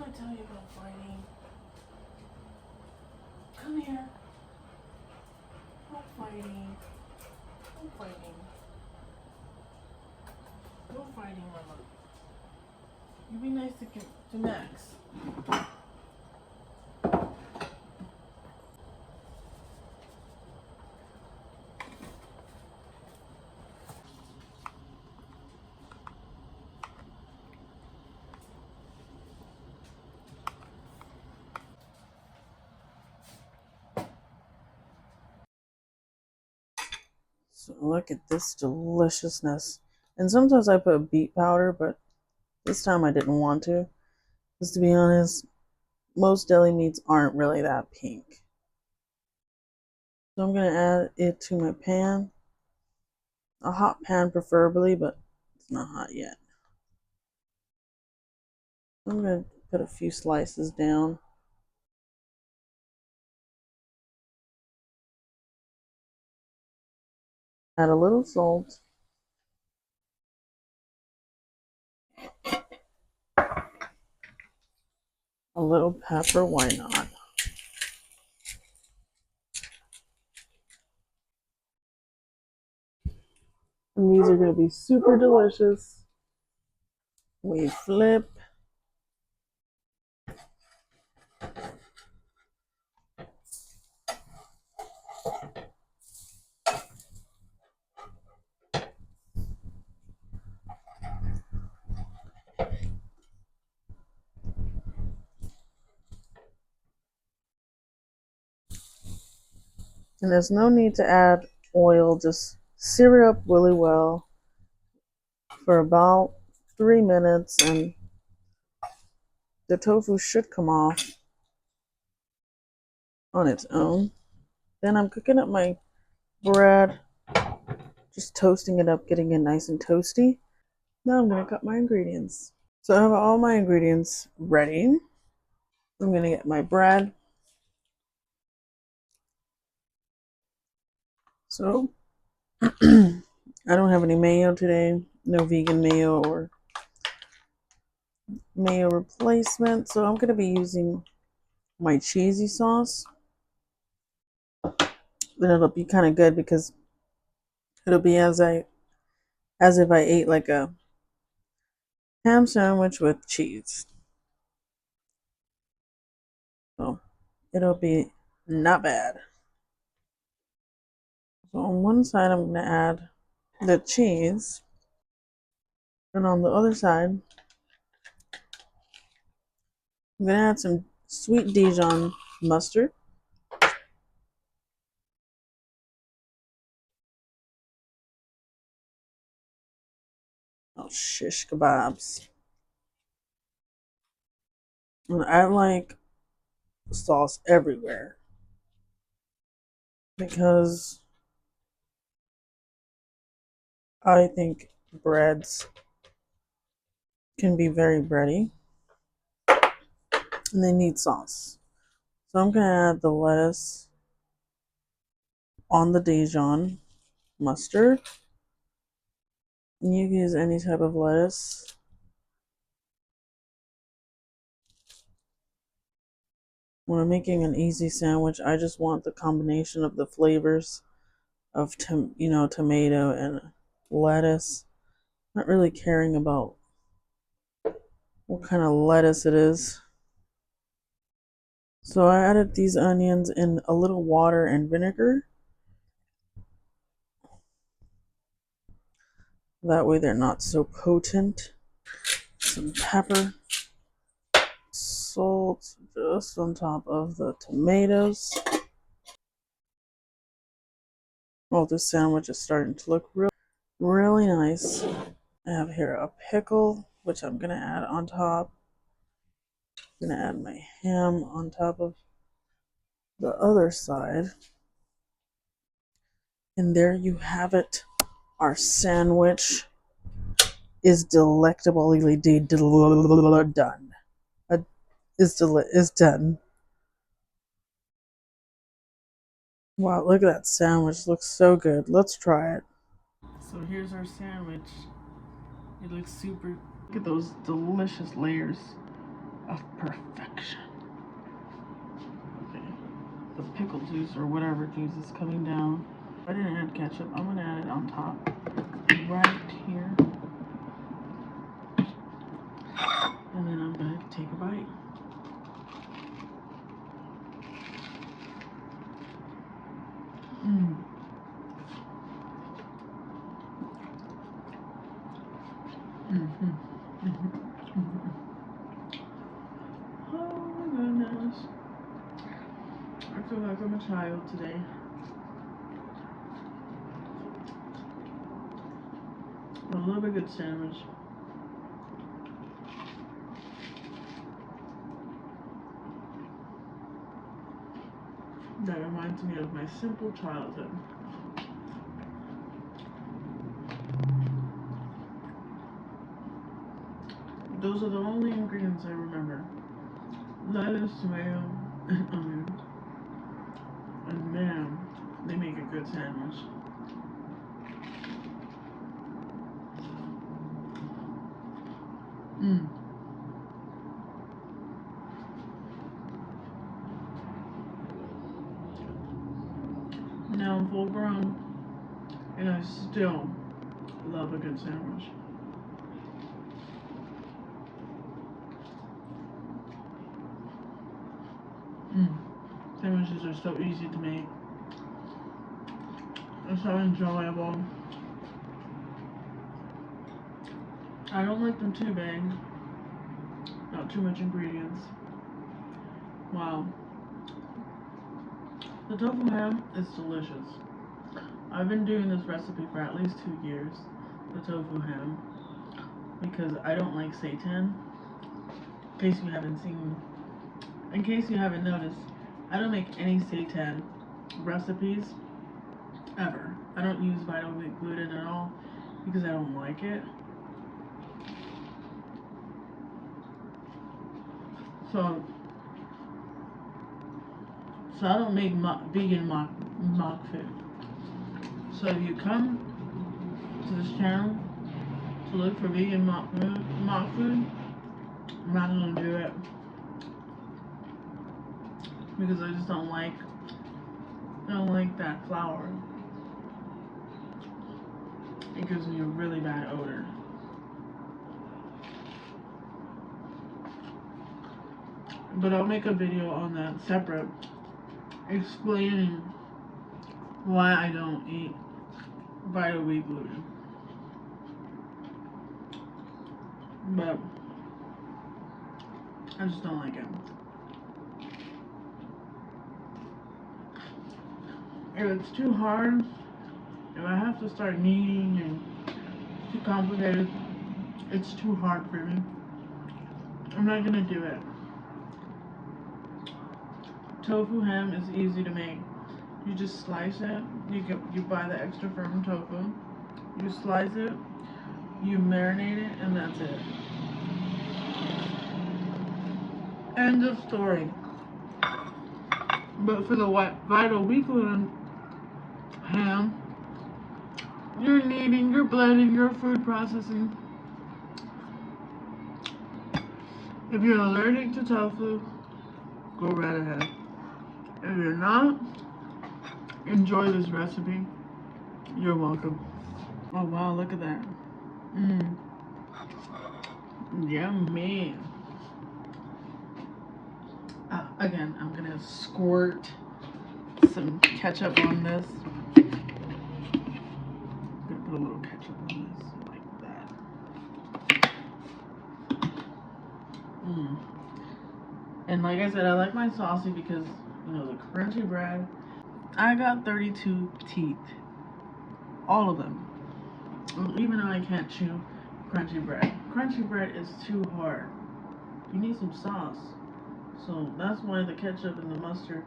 I tell you about fighting? Come here. No fighting. No fighting. No fighting, Mama. You be nice to Max. So look at this deliciousness. And sometimes I put beet powder, but this time I didn't want to. Because to be honest, most deli meats aren't really that pink. So I'm going to add it to my pan. A hot pan preferably, but it's not hot yet. I'm going to put a few slices down. Add a little salt. A little pepper, why not? And these are going to be super delicious. We flip. And there's no need to add oil, just sear it up really well for about 3 minutes and the tofu should come off on its own. Then I'm cooking up my bread, just toasting it up, getting it nice and toasty. Now I'm going to cut my ingredients. So I have all my ingredients ready. I'm going to get my bread. So I don't have any mayo today, no vegan mayo or mayo replacement. So I'm going to be using my cheesy sauce. Then it'll be kind of good because it'll be as if I ate like a ham sandwich with cheese. So it'll be not bad. So on one side I'm going to add the cheese. And on the other side I'm going to add some sweet Dijon mustard. Oh, shish kebabs. And I like sauce everywhere because I think breads can be very bready and they need sauce. So I'm going to add the lettuce on the Dijon mustard. And you can use any type of lettuce. When I'm making an easy sandwich, I just want the combination of the flavors of tomato and lettuce. Not really caring about what kind of lettuce it is. So I added these onions in a little water and vinegar. That way they're not so potent. Some pepper, salt just on top of the tomatoes. Oh, this sandwich is starting to look really nice. I have here a pickle, which I'm going to add on top. I'm going to add my ham on top of the other side. And there you have it. Our sandwich is delectably done. Is done. Wow, look at that sandwich. Looks so good. Let's try it. So here's our sandwich. It looks super. Look at those delicious layers of perfection. Okay, the pickle juice or whatever juice is coming down. I didn't add ketchup. I'm gonna add it on top, right here, and then I'm gonna take a bite. Mmm. Mm-hmm. Mm-hmm. Oh my goodness. I feel like I'm a child today. I love a good sandwich. That reminds me of my simple childhood. Those are the only ingredients I remember. Lettuce, tomato, and onion. And man, they make a good sandwich. Mmm. Now I'm full grown, and I still love a good sandwich. Mmm. Sandwiches are so easy to make. They're so enjoyable. I don't like them too big. Not too much ingredients. Wow. The tofu ham is delicious. I've been doing this recipe for at least 2 years. The tofu ham. Because I don't like seitan. In case you haven't noticed, I don't make any seitan recipes ever. I don't use vital wheat gluten at all because I don't like it. So I don't make vegan mock food. So if you come to this channel to look for vegan mock food, I'm not gonna do it because I just don't like that flour. It gives me a really bad odor. But I'll make a video on that separate, explaining why I don't eat vital wheat gluten. But I just don't like it. If it's too hard, if I have to start kneading and it's too complicated, it's too hard for me. I'm not gonna do it. Tofu ham is easy to make. You just slice it. You buy the extra firm tofu. You slice it. You marinate it, and that's it. End of story. But for the vital wheat gluten ham, you're kneading, you're blending, you're food processing. If you're allergic to tofu, go right ahead. If you're not, enjoy this recipe. You're welcome. Oh wow, look at that. Mmm. Yummy. Again, I'm gonna squirt some ketchup on this. I'm gonna put a little ketchup on this, like that. Mmm. And like I said, I like my saucy because, you know, the crunchy bread. I got 32 teeth. All of them. Even though I can't chew crunchy bread. Crunchy bread is too hard. You need some sauce. So that's why the ketchup and the mustard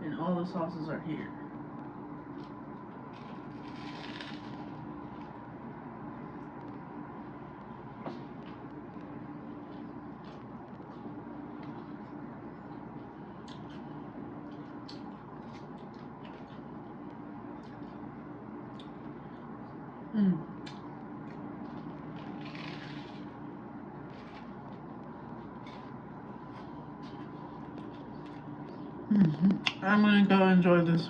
and all the sauces are here. Mmm. I'm gonna go enjoy this